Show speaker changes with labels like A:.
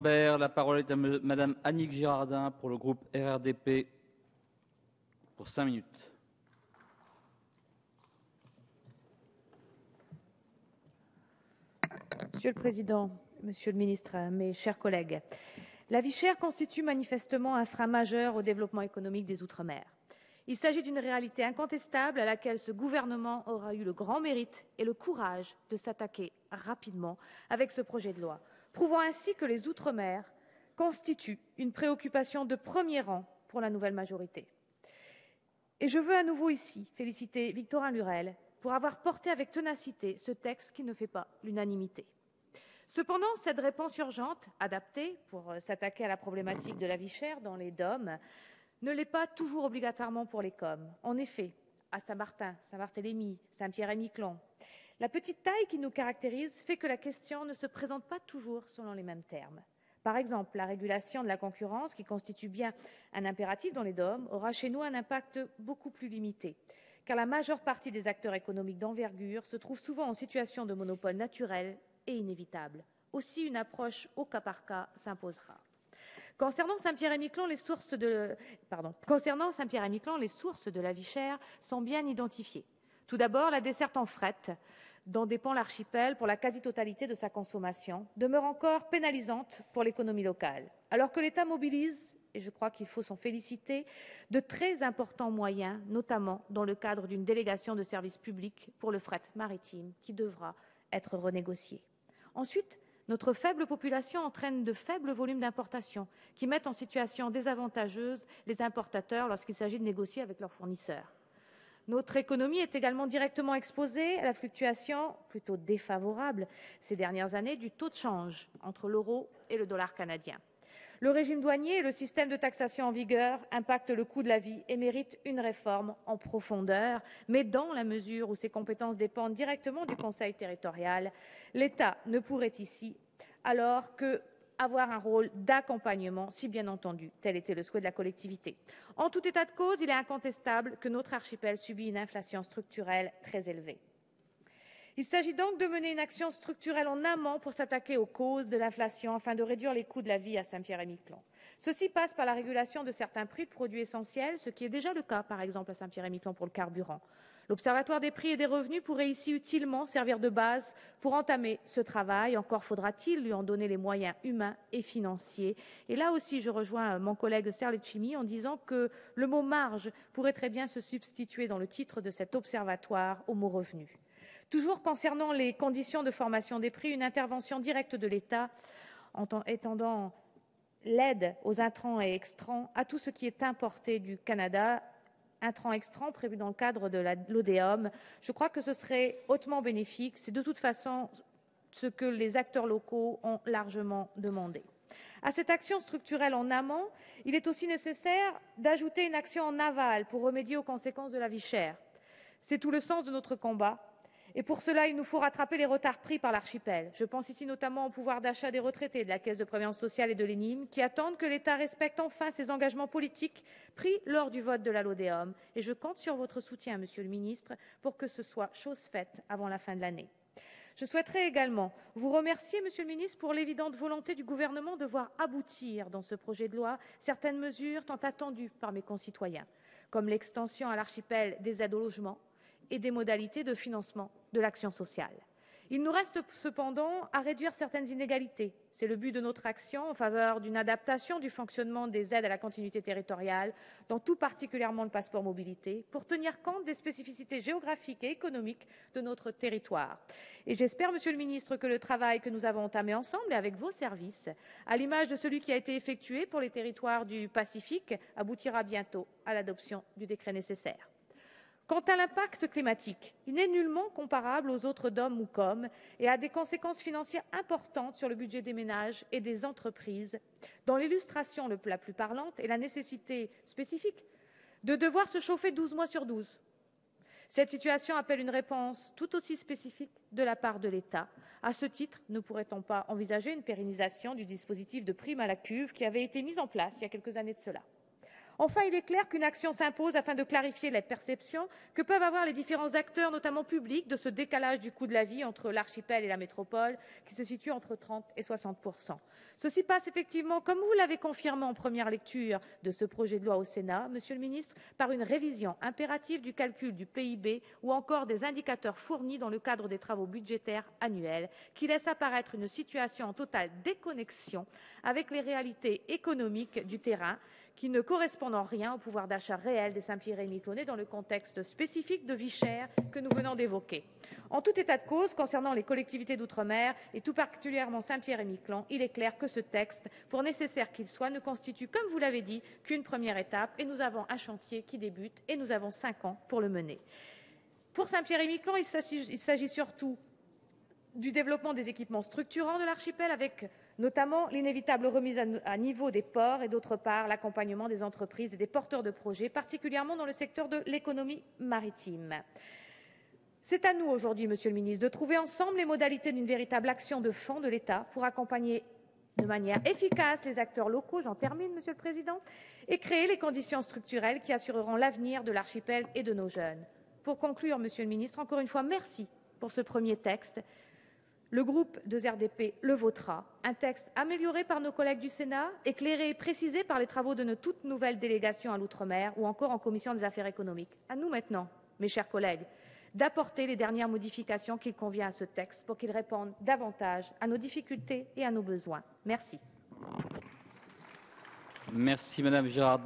A: La parole est à Madame Annick Girardin pour le groupe RRDP pour 5 minutes.
B: Monsieur le Président, Monsieur le Ministre, mes chers collègues, la vie chère constitue manifestement un frein majeur au développement économique des Outre-mer. Il s'agit d'une réalité incontestable à laquelle ce gouvernement aura eu le grand mérite et le courage de s'attaquer rapidement avec ce projet de loi, prouvant ainsi que les Outre-mer constituent une préoccupation de premier rang pour la nouvelle majorité. Et je veux à nouveau ici féliciter Victorin Lurel pour avoir porté avec ténacité ce texte qui ne fait pas l'unanimité. Cependant, cette réponse urgente, adaptée pour s'attaquer à la problématique de la vie chère dans les DOM, ne l'est pas toujours obligatoirement pour les COM. En effet, à Saint-Martin, Saint-Barthélemy, Saint-Pierre-et-Miquelon, la petite taille qui nous caractérise fait que la question ne se présente pas toujours selon les mêmes termes. Par exemple, la régulation de la concurrence, qui constitue bien un impératif dans les DOM, aura chez nous un impact beaucoup plus limité, car la majeure partie des acteurs économiques d'envergure se trouvent souvent en situation de monopole naturel et inévitable. Aussi, une approche au cas par cas s'imposera. Concernant Saint-Pierre-et-Miquelon, les sources de la vie chère sont bien identifiées. Tout d'abord, la desserte en fret, dont dépend l'archipel pour la quasi-totalité de sa consommation, demeure encore pénalisante pour l'économie locale, alors que l'État mobilise, et je crois qu'il faut s'en féliciter, de très importants moyens, notamment dans le cadre d'une délégation de services publics pour le fret maritime qui devra être renégociée. Ensuite, notre faible population entraîne de faibles volumes d'importation qui mettent en situation désavantageuse les importateurs lorsqu'il s'agit de négocier avec leurs fournisseurs. Notre économie est également directement exposée à la fluctuation plutôt défavorable ces dernières années du taux de change entre l'euro et le dollar canadien. Le régime douanier et le système de taxation en vigueur impactent le coût de la vie et méritent une réforme en profondeur, mais dans la mesure où ces compétences dépendent directement du Conseil territorial, l'État ne pourrait ici alors que avoir un rôle d'accompagnement, si bien entendu, tel était le souhait de la collectivité. En tout état de cause, il est incontestable que notre archipel subit une inflation structurelle très élevée. Il s'agit donc de mener une action structurelle en amont pour s'attaquer aux causes de l'inflation afin de réduire les coûts de la vie à Saint-Pierre-et-Miquelon. Ceci passe par la régulation de certains prix de produits essentiels, ce qui est déjà le cas, par exemple, à Saint-Pierre-et-Miquelon pour le carburant. L'Observatoire des prix et des revenus pourrait ici utilement servir de base pour entamer ce travail. Encore faudra-t-il lui en donner les moyens humains et financiers. Et là aussi, je rejoins mon collègue Serlecimi en disant que le mot marge pourrait très bien se substituer dans le titre de cet observatoire au mot revenu. Toujours concernant les conditions de formation des prix, une intervention directe de l'État étendant l'aide aux intrants et extrants à tout ce qui est importé du Canada, intrants extrants prévus dans le cadre de l'ODEOM, je crois que ce serait hautement bénéfique. C'est de toute façon ce que les acteurs locaux ont largement demandé. À cette action structurelle en amont, il est aussi nécessaire d'ajouter une action en aval pour remédier aux conséquences de la vie chère. C'est tout le sens de notre combat. Et pour cela, il nous faut rattraper les retards pris par l'archipel. Je pense ici notamment au pouvoir d'achat des retraités de la Caisse de prévoyance sociale et de l'ENIM, qui attendent que l'État respecte enfin ses engagements politiques pris lors du vote de la LODEOM. Et je compte sur votre soutien, Monsieur le Ministre, pour que ce soit chose faite avant la fin de l'année. Je souhaiterais également vous remercier, Monsieur le Ministre, pour l'évidente volonté du gouvernement de voir aboutir dans ce projet de loi certaines mesures tant attendues par mes concitoyens, comme l'extension à l'archipel des aides au logement et des modalités de financement de l'action sociale. Il nous reste cependant à réduire certaines inégalités. C'est le but de notre action en faveur d'une adaptation du fonctionnement des aides à la continuité territoriale, dont tout particulièrement le passeport mobilité, pour tenir compte des spécificités géographiques et économiques de notre territoire. Et j'espère, Monsieur le Ministre, que le travail que nous avons entamé ensemble et avec vos services, à l'image de celui qui a été effectué pour les territoires du Pacifique, aboutira bientôt à l'adoption du décret nécessaire. Quant à l'impact climatique, il n'est nullement comparable aux autres DOM ou COM et a des conséquences financières importantes sur le budget des ménages et des entreprises, dont l'illustration la plus parlante est la nécessité spécifique de devoir se chauffer 12 mois sur 12. Cette situation appelle une réponse tout aussi spécifique de la part de l'État. À ce titre, ne pourrait-on pas envisager une pérennisation du dispositif de prime à la cuve qui avait été mis en place il y a quelques années de cela ? Enfin, il est clair qu'une action s'impose afin de clarifier les perceptions que peuvent avoir les différents acteurs, notamment publics, de ce décalage du coût de la vie entre l'archipel et la métropole, qui se situe entre 30 et 60 %. Ceci passe effectivement, comme vous l'avez confirmé en première lecture de ce projet de loi au Sénat, Monsieur le Ministre, par une révision impérative du calcul du PIB ou encore des indicateurs fournis dans le cadre des travaux budgétaires annuels qui laissent apparaître une situation en totale déconnexion avec les réalités économiques du terrain qui ne correspondent en rien au pouvoir d'achat réel des Saint-Pierre-et-Miquelonais dans le contexte spécifique de vie chère que nous venons d'évoquer. En tout état de cause, concernant les collectivités d'outre-mer et tout particulièrement Saint-Pierre-et-Miquelon, il est clair que ce texte, pour nécessaire qu'il soit, ne constitue, comme vous l'avez dit, qu'une première étape et nous avons un chantier qui débute et nous avons 5 ans pour le mener. Pour Saint-Pierre-et-Miquelon, il s'agit surtout du développement des équipements structurants de l'archipel avec notamment l'inévitable remise à niveau des ports et d'autre part l'accompagnement des entreprises et des porteurs de projets, particulièrement dans le secteur de l'économie maritime. C'est à nous aujourd'hui, Monsieur le Ministre, de trouver ensemble les modalités d'une véritable action de fond de l'État pour accompagner de manière efficace les acteurs locaux, j'en termine, Monsieur le Président, et créer les conditions structurelles qui assureront l'avenir de l'archipel et de nos jeunes. Pour conclure, Monsieur le Ministre, encore une fois, merci pour ce premier texte. Le groupe de RDP le votera. Un texte amélioré par nos collègues du Sénat, éclairé et précisé par les travaux de notre toute nouvelle délégation à l'outre-mer ou encore en commission des affaires économiques. À nous maintenant, mes chers collègues, d'apporter les dernières modifications qu'il convient à ce texte pour qu'il réponde davantage à nos difficultés et à nos besoins. Merci.
A: Merci Madame Girardin.